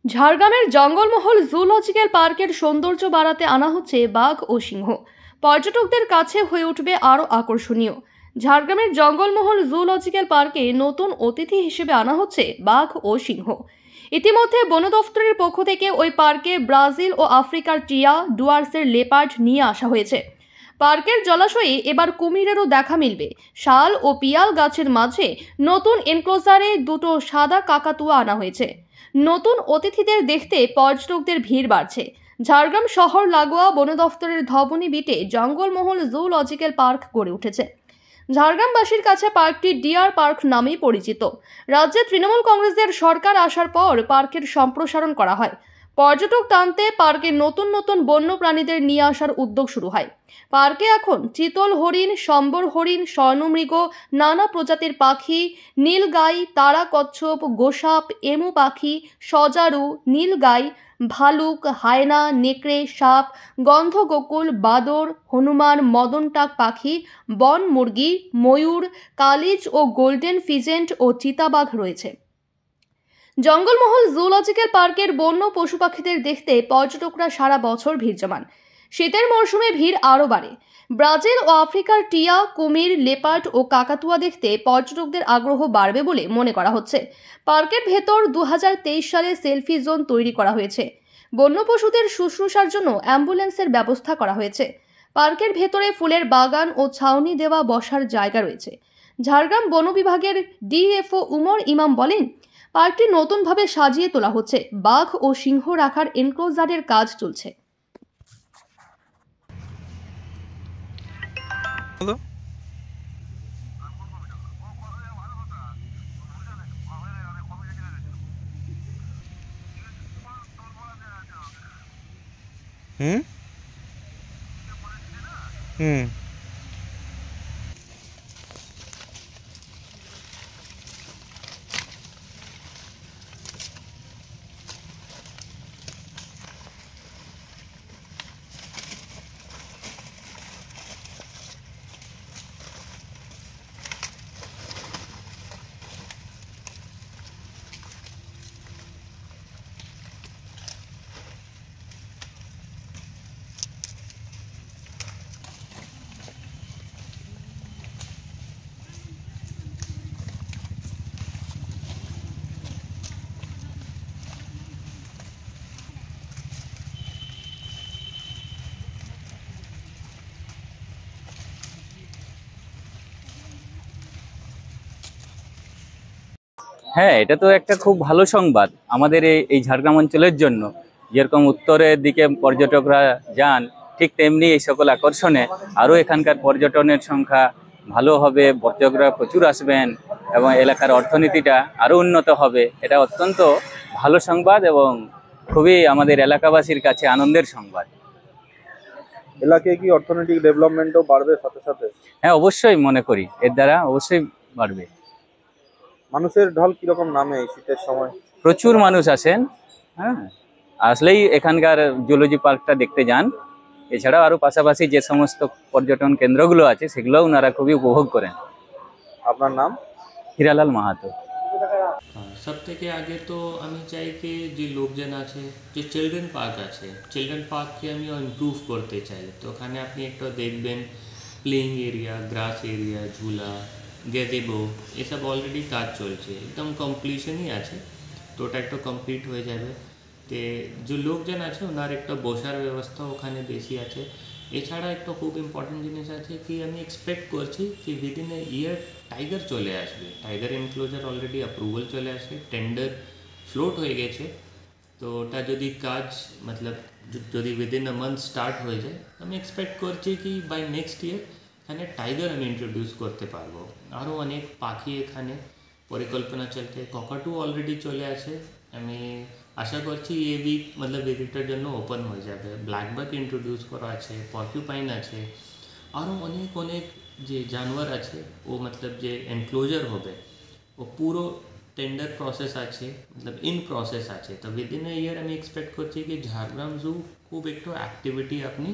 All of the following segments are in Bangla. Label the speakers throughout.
Speaker 1: ঝাড়গ্রামের জঙ্গলমহল জুলজিক্যাল পার্কের সৌন্দর্য বাড়াতে আনা হচ্ছে বাঘ ও সিংহ। পর্যটকদের কাছে হয়ে উঠবে আরও আকর্ষণীয়। ঝাড়গ্রামের জঙ্গলমহল জুলজিক্যাল পার্কে নতুন অতিথি হিসেবে আনা হচ্ছে বাঘ ও সিংহ। ইতিমধ্যে বন দফতরের পক্ষ থেকে ওই পার্কে ব্রাজিল ও আফ্রিকার টিয়া, ডুয়ার্সের লেপার্ড নিয়ে আসা হয়েছে। পার্কের জলাশয়ে এবার কুমিরেরও দেখা মিলবে। শাল ও পিয়াল গাছের মাঝে নতুন এনক্লোজারে দুটো সাদা কাকাতুয়া আনা হয়েছে। নতুন অতিথিদের দেখতে পর্যটকদের ভিড় বাড়ছে। ঝাড়গ্রাম শহর লাগোয়া বন দফতরের ধবনী বিটে জঙ্গলমহল জুলজিক্যাল পার্ক গড়ে উঠেছে। ঝাড়গ্রামবাসীর কাছে পার্কটি ডিয়ার পার্ক নামেই পরিচিত। রাজ্যে তৃণমূল কংগ্রেসের সরকার আসার পর পার্কের সম্প্রসারণ করা হয়। পর্যটক টানতে পার্কে নতুন নতুন বন্য প্রাণীদের নিয়ে আসার উদ্যোগ শুরু হয়। পার্কে এখন চিতল হরিণ, সম্বর হরিণ, স্বর্ণমৃগ, নানা প্রজাতির পাখি, নীলগাই, তারা কচ্ছপ, গোসাপ, এমু পাখি, সজারু, নীলগাই, ভালুক, হায়না, নেকড়ে, সাপ, গন্ধগোকুল, বাদর, হনুমান, মদনটাক পাখি, বন মুরগি, ময়ূর, কালিজ ও গোল্ডেন ফিজেন্ট ও চিতাবাঘ রয়েছে। জঙ্গলমহল জুলজিক্যাল পার্কের বন্য পশু পাখিদের দেখতে পর্যটকরা সারা বছর ভিড় জমান। শীতের মরশুমে ভিড় আরও বাড়ে। ব্রাজিল ও আফ্রিকার টিয়া, কুমির, লেপার্ড ও কাকাতুয়া দেখতে পর্যটকদের আগ্রহ বাড়বে বলে মনে করা হচ্ছে। পার্কের ভেতর 2023 সালে সেলফি জোন তৈরি করা হয়েছে। বন্য পশুদের শুশ্রূষার জন্য অ্যাম্বুলেন্সের ব্যবস্থা করা হয়েছে। পার্কের ভেতরে ফুলের বাগান ও ছাউনি দেওয়া বসার জায়গা রয়েছে। ঝাড়গ্রাম বন বিভাগের ডিএফও উমর ইমাম বলেন, পার্কটি নতুনভাবে সাজিয়ে তোলা হচ্ছে। বাঘ ও সিংহ রাখার এনক্লোজারের কাজ চলছে।
Speaker 2: হুম হুম
Speaker 3: হ্যাঁ, এটা তো একটা খুব ভালো সংবাদ আমাদের এই ঝাড়গ্রাম অঞ্চলের জন্য। যেরকম উত্তরের দিকে পর্যটকরা যান, ঠিক তেমনি এই সকল আকর্ষণে আরও এখানকার পর্যটনের সংখ্যা ভালো হবে, পর্যটকরা প্রচুর আসবেন এবং এলাকার অর্থনীতিটা আরও উন্নত হবে। এটা অত্যন্ত ভালো সংবাদ এবং খুবই আমাদের এলাকাবাসীর কাছে আনন্দের সংবাদ।
Speaker 2: এলাকায় কি অর্থনৈতিক ডেভেলপমেন্টও বাড়বে সাথে সাথে?
Speaker 3: হ্যাঁ, অবশ্যই মনে করি এর দ্বারা অবশ্যই বাড়বে।
Speaker 2: মানুষের ঢল কিরকম নামে এই শীতের সময়?
Speaker 3: প্রচুর মানুষ আসেন। হ্যাঁ, আসলেই এখানকার জুলজি পার্কটা দেখতে যান। এছাড়াও আরও পাশাপাশি যে সমস্ত পর্যটন কেন্দ্রগুলো আছে সেগুলো ওনারা খুবই উপভোগ করেন।
Speaker 2: আপনার নাম?
Speaker 3: হিরালাল মাহাতো।
Speaker 4: সব থেকে আগে তো আমি চাই কি যে লোকজন আছে, যে চিলড্রেন পার্ক আছে, চিলড্রেন পার্ককে আমি ইমপ্রুভ করতে চাই। তো ওখানে আপনি একটু দেখবেন প্লেইং এরিয়া, গ্রাস এরিয়া, ঝুলা, গেজেবো, এসব অলরেডি কাজ চলছে, একদম কমপ্লিশনই আছে। তো ওটা একটু কমপ্লিট হয়ে যাবে। তো যে লোকজন আছে ওনার একটা বসার ব্যবস্থা ওখানে বেশি আছে। এছাড়া একটা খুব ইম্পর্টেন্ট জিনিস আছে কি আমি এক্সপেক্ট করছি কি উইদিন এ ইয়ার টাইগার চলে আসবে। টাইগার এনক্লোজার অলরেডি অ্যাপ্রুভাল চলে আসে, টেন্ডার ফ্লোট হয়ে গেছে। তো ওটা যদি কাজ যদি উইদিন আ মান্থ স্টার্ট হয়ে যায়, আমি এক্সপেক্ট করছি কি বাই নেক্সট ইয়ার এখানে টাইগার আমি ইন্ট্রোডিউস করতে পারবো। আরও অনেক পাখি এখানে পরিকল্পনা চলছে, ককাটু অলরেডি চলে আসে। আমি আশা করছি এই উইক ভিজিটের জন্য ওপেন হয়ে যাবে। ব্ল্যাকবাক ইন্ট্রোডিউস করা আছে, পর্কিউপাইন আছে, আরও অনেক অনেক যে জানোয়ার আছে ও যে এনক্লোজার হবে ও পুরো টেন্ডার প্রসেস আছে, ইন প্রসেস আছে। তো উইদিন এ ইয়ার আমি এক্সপেক্ট করছি কি ঝাড়গ্রাম জু খুব একটু অ্যাক্টিভিটি আপনি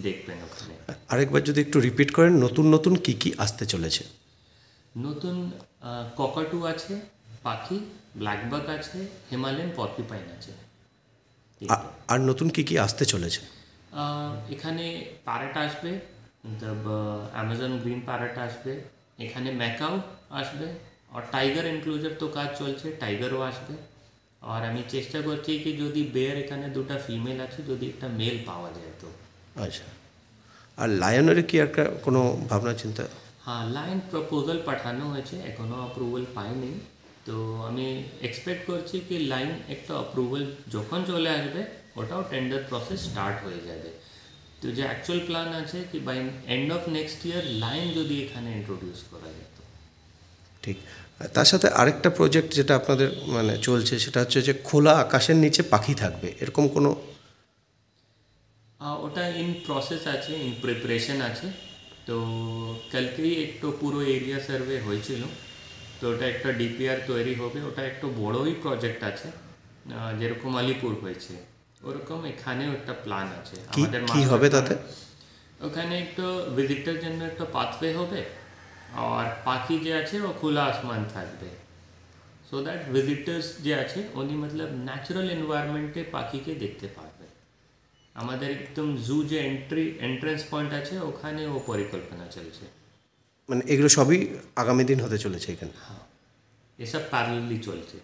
Speaker 4: দেখবেন ওখানে।
Speaker 5: আরেকবার যদি একটু রিপিট করেন, নতুন নতুন কি কি আসতে চলেছে?
Speaker 4: নতুন ককাটু আছে পাখি, ব্ল্যাকবাক আছে, হিমালয়ান পর্কিউপাইন আছে।
Speaker 5: আর নতুন কি কি আসতে চলেছে?
Speaker 4: এখানে প্যারেট আসবে, মতলব অ্যামাজন গ্রিন প্যারেট আসবে, এখানে ম্যাকাও আসবে, আর টাইগার এনক্লোজার তো কাজ চলছে, টাইগারও আসবে। আর আমি চেষ্টা করছি কি যদি বেয়ার এখানে দুটো ফিমেল আছে, যদি একটা মেল পাওয়া যায় তো।
Speaker 5: আচ্ছা, আর লায়নের কি একটা কোনো ভাবনা চিন্তা?
Speaker 4: হ্যাঁ, লাইন প্রপোজাল পাঠানো হয়েছে, এখনও অ্যাপ্রুভাল পাইনি। তো আমি এক্সপেক্ট করছি কি লাইন একটা অ্যাপ্রুভাল যখন চলে আসবে ওটাও টেন্ডার প্রসেস স্টার্ট হয়ে যাবে। তো যে অ্যাকচুয়াল প্ল্যান আছে কি by end of next year line যদি এখানে ইন্ট্রোডিউস করা যেত।
Speaker 5: ঠিক, তার সাথে আরেকটা প্রজেক্ট যেটা আপনাদের মানে চলছে সেটা হচ্ছে যে খোলা আকাশের নিচে পাখি থাকবে, এরকম কোনো?
Speaker 4: ওটা ইন প্রসেস আছে, ইন প্রিপারেশন আছে। তো কালকেই একটু পুরো এরিয়া সার্ভে হয়েছিল, তো ওটা একটা ডিপিআর তৈরি হবে। ওটা একটু বড়ই প্রজেক্ট আছে, যেরকম আলিপুর হয়েছে ওরকম এখানেও একটা প্ল্যান আছে আমাদের।
Speaker 5: কি হবে তাতে?
Speaker 4: ওখানে একটু ভিজিটার জন্য একটা পাথওয়ে হবে, আর পাখি যে আছে ও খোলা আসমান থাকবে, সো দ্যাট ভিজিটার্স যে আছে উনি মতলব ন্যাচারাল এনভায়রনমেন্টে পাখিকে দেখতে পারবে। আমাদের একদম জু যে এন্ট্রেন্স পয়েন্ট আছে ওখানে ও পরিকল্পনা চলছে।
Speaker 5: মানে এগুলো সবই আগামী দিন হতে চলেছে এখানে?
Speaker 4: হ্যাঁ, এসব প্যারালালি চলছে।